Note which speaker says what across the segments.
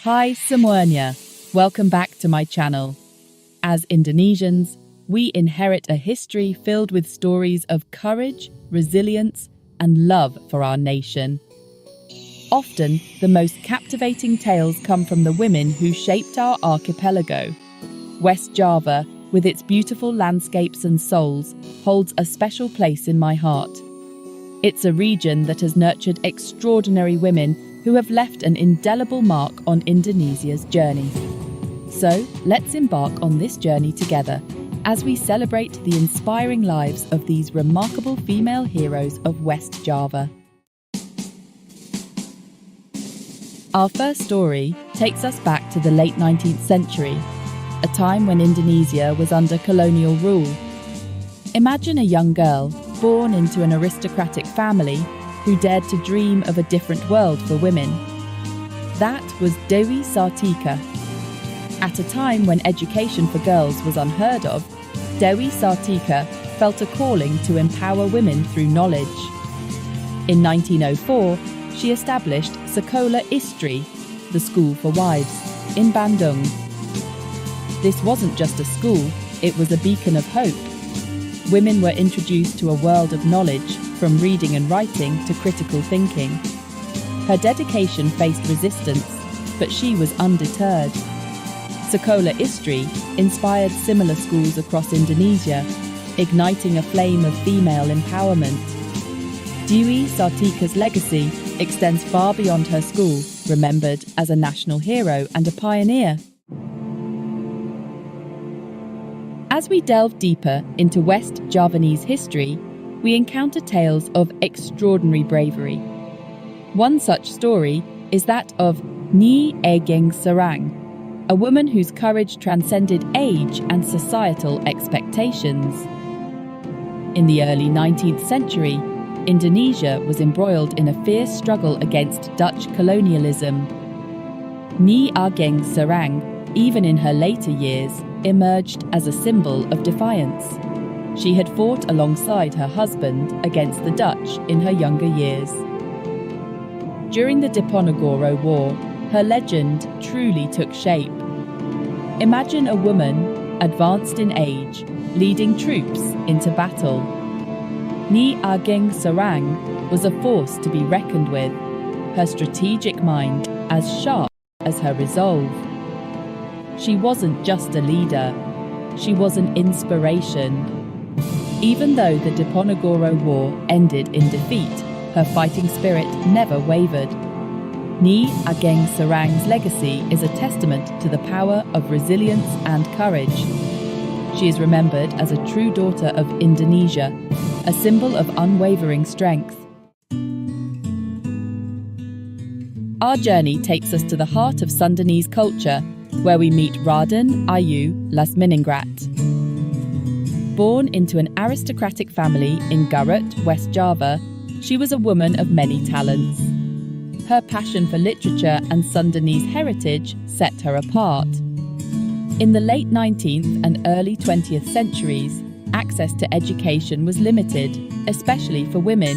Speaker 1: Hai semuanya, welcome back to my channel. As Indonesians, we inherit a history filled with stories of courage, resilience, and love for our nation. Often, the most captivating tales come from the women who shaped our archipelago. West Java, with its beautiful landscapes and souls, holds a special place in my heart. It's a region that has nurtured extraordinary women who have left an indelible mark on Indonesia's journey. So, let's embark on this journey together as we celebrate the inspiring lives of these remarkable female heroes of West Java. Our first story takes us back to the late 19th century, a time when Indonesia was under colonial rule. Imagine a young girl born into an aristocratic family who dared to dream of a different world for women. That was Dewi Sartika. At a time when education for girls was unheard of, Dewi Sartika felt a calling to empower women through knowledge. In 1904, she established Sekolah Istri, the school for wives, in Bandung. This wasn't just a school, it was a beacon of hope. Women were introduced to a world of knowledge, from reading and writing to critical thinking. Her dedication faced resistance, but she was undeterred. Sekolah Istri inspired similar schools across Indonesia, igniting a flame of female empowerment. Dewi Sartika's legacy extends far beyond her school, remembered as a national hero and a pioneer. As we delve deeper into West Javanese history, we encounter tales of extraordinary bravery. One such story is that of Nyak Dien, a woman whose courage transcended age and societal expectations. In the early 19th century, Indonesia was embroiled in a fierce struggle against Dutch colonialism. Nyak Dien, even in her later years, emerged as a symbol of defiance. She had fought alongside her husband against the Dutch in her younger years. During the Diponegoro War, her legend truly took shape. Imagine a woman, advanced in age, leading troops into battle. Nyak Dien was a force to be reckoned with, her strategic mind as sharp as her resolve. She wasn't just a leader, she was an inspiration. Even though the Diponegoro War ended in defeat, her fighting spirit never wavered. Nyak Dien's legacy is a testament to the power of resilience and courage. She is remembered as a true daughter of Indonesia, a symbol of unwavering strength. Our journey takes us to the heart of Sundanese culture, where we meet Raden Ajeng Kartini. Born into an aristocratic family in Garut, West Java, she was a woman of many talents. Her passion for literature and Sundanese heritage set her apart. In the late 19th and early 20th centuries, access to education was limited, especially for women.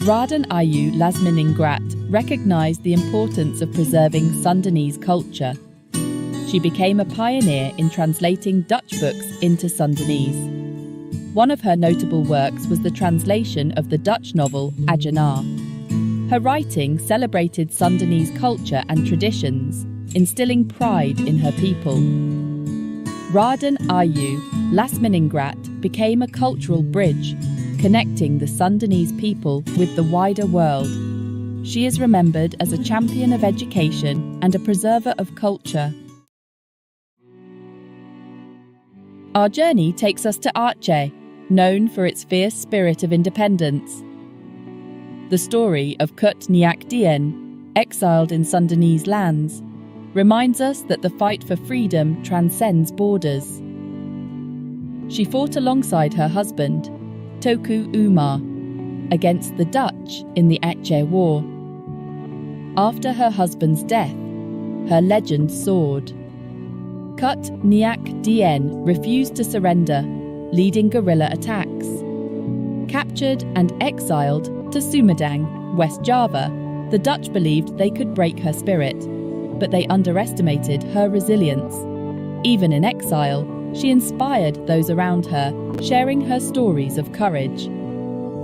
Speaker 1: Raden Ajeng Kartini recognized the importance of preserving Sundanese culture. She became a pioneer in translating Dutch books into Sundanese. One of her notable works was the translation of the Dutch novel Ajenar. Her writing celebrated Sundanese culture and traditions, instilling pride in her people. Raden Ajeng Kartini became a cultural bridge, connecting the Sundanese people with the wider world. She is remembered as a champion of education and a preserver of culture. Our journey takes us to Aceh, known for its fierce spirit of independence. The story of Nyak Dien, exiled in Sundanese lands, reminds us that the fight for freedom transcends borders. She fought alongside her husband, Teuku Umar, against the Dutch in the Aceh War. After her husband's death, her legend soared. Nyak Dien refused to surrender, leading guerrilla attacks. Captured and exiled to Sumedang, West Java, the Dutch believed they could break her spirit. but they underestimated her resilience. Even in exile, she inspired those around her, sharing her stories of courage.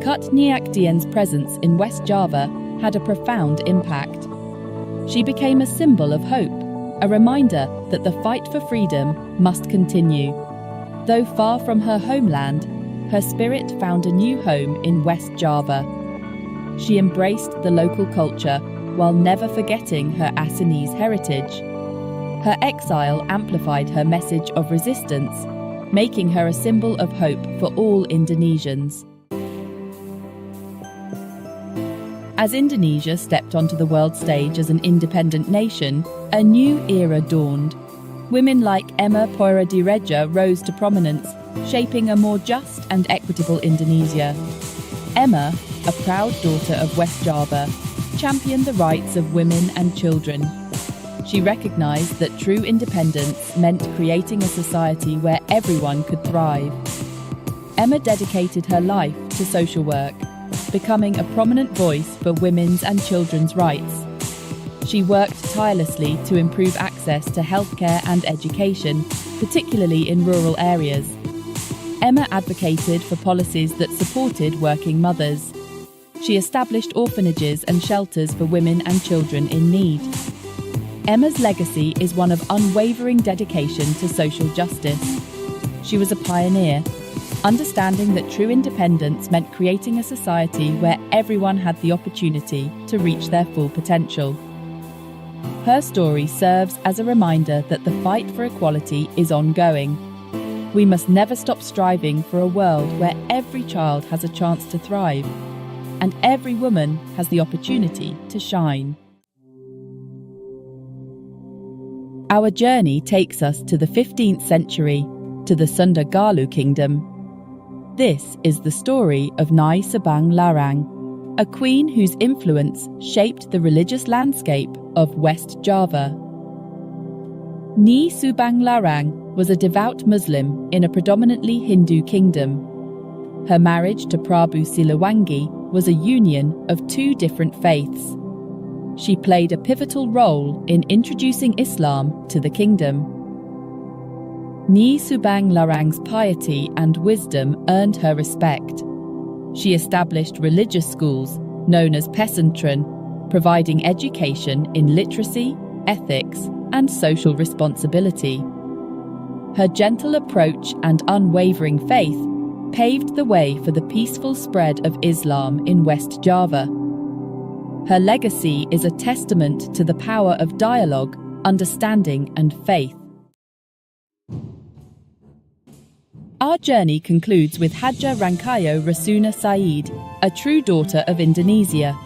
Speaker 1: Nyak Dien's presence in West Java had a profound impact. She became a symbol of hope, a reminder that the fight for freedom must continue. Though far from her homeland, her spirit found a new home in West Java. She embraced the local culture while never forgetting her Assamese heritage. Her exile amplified her message of resistance, making her a symbol of hope for all Indonesians. As Indonesia stepped onto the world stage as an independent nation, a new era dawned. Women like Emma Poiradireja rose to prominence, shaping a more just and equitable Indonesia. Emma, a proud daughter of West Java, championed the rights of women and children. She recognized that true independence meant creating a society where everyone could thrive. Emma dedicated her life to social work, becoming a prominent voice for women's and children's rights. She worked tirelessly to improve access to healthcare and education, particularly in rural areas. Emma advocated for policies that supported working mothers. She established orphanages and shelters for women and children in need. Emma's legacy is one of unwavering dedication to social justice. She was a pioneer, understanding that true independence meant creating a society where everyone had the opportunity to reach their full potential. Her story serves as a reminder that the fight for equality is ongoing. We must never stop striving for a world where every child has a chance to thrive, and every woman has the opportunity to shine. Our journey takes us to the 15th century, to the Sunda Galuh Kingdom. This is the story of Nyi Subang Larang, a queen whose influence shaped the religious landscape of West Java. Nyi Subang Larang was a devout Muslim in a predominantly Hindu kingdom. Her marriage to Prabu Siliwangi was a union of two different faiths. She played a pivotal role in introducing Islam to the kingdom. Nyi Subang Larang's piety and wisdom earned her respect. She established religious schools, known as pesantren, providing education in literacy, ethics, and social responsibility. Her gentle approach and unwavering faith paved the way for the peaceful spread of Islam in West Java. Her legacy is a testament to the power of dialogue, understanding, and faith. Our journey concludes with Hadja Rangkayo Rasuna Said, a true daughter of Indonesia.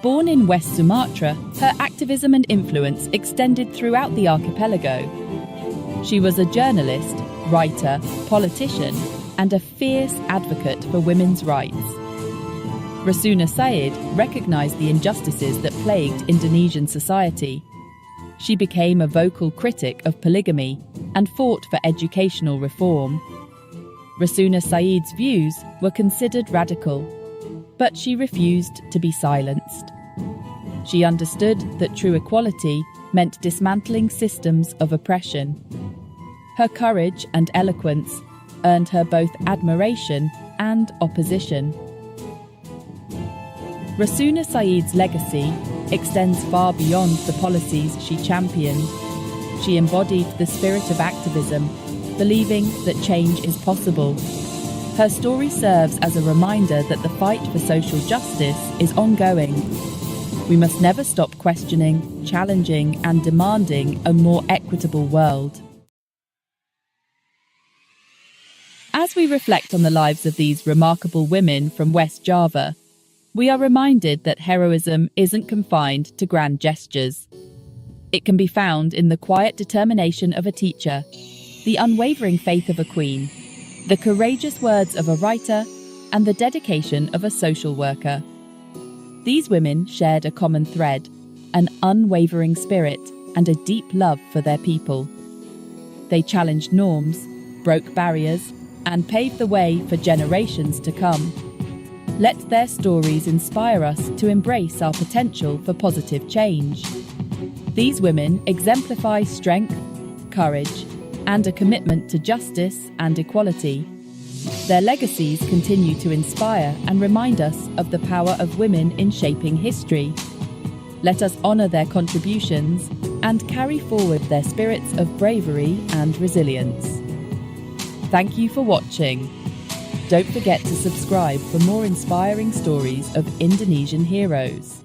Speaker 1: Born in West Sumatra, her activism and influence extended throughout the archipelago. She was a journalist, writer, politician, and a fierce advocate for women's rights. Rasuna Said recognized the injustices that plagued Indonesian society. She became a vocal critic of polygamy and fought for educational reform. Rasuna Said's views were considered radical, but she refused to be silenced. She understood that true equality meant dismantling systems of oppression. Her courage and eloquence earned her both admiration and opposition. Rasuna Said's legacy extends far beyond the policies she championed. She embodied the spirit of activism, believing that change is possible. Her story serves as a reminder that the fight for social justice is ongoing. We must never stop questioning, challenging, and demanding a more equitable world. As we reflect on the lives of these remarkable women from West Java, we are reminded that heroism isn't confined to grand gestures. It can be found in the quiet determination of a teacher, the unwavering faith of a queen, the courageous words of a writer, and the dedication of a social worker. These women shared a common thread, an unwavering spirit, and a deep love for their people. They challenged norms, broke barriers, and paved the way for generations to come. Let their stories inspire us to embrace our potential for positive change. These women exemplify strength, courage, and a commitment to justice and equality. Their legacies continue to inspire and remind us of the power of women in shaping history. Let us honor their contributions and carry forward their spirits of bravery and resilience. Thank you for watching. Don't forget to subscribe for more inspiring stories of Indonesian heroes.